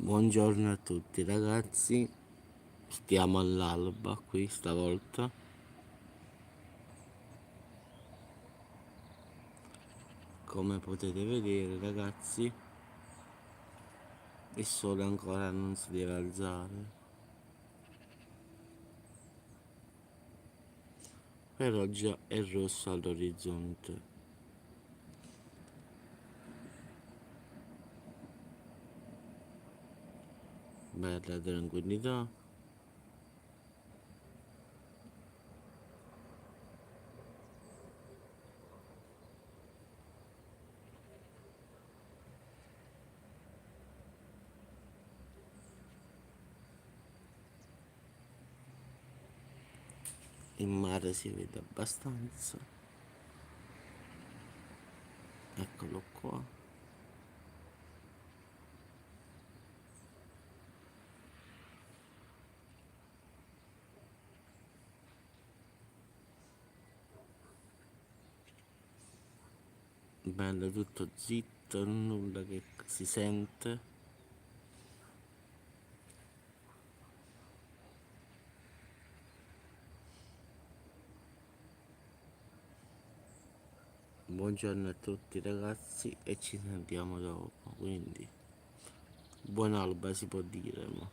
Buongiorno a tutti ragazzi, stiamo all'alba qui stavolta. Come potete vedere ragazzi, il sole ancora non si deve alzare, però già è rosso all'orizzonte. Bella tranquillità. Il mare si vede abbastanza. Eccolo qua. Bello, tutto zitto, nulla che si sente. Buongiorno a tutti ragazzi e ci sentiamo dopo, quindi buon alba si può dire, ma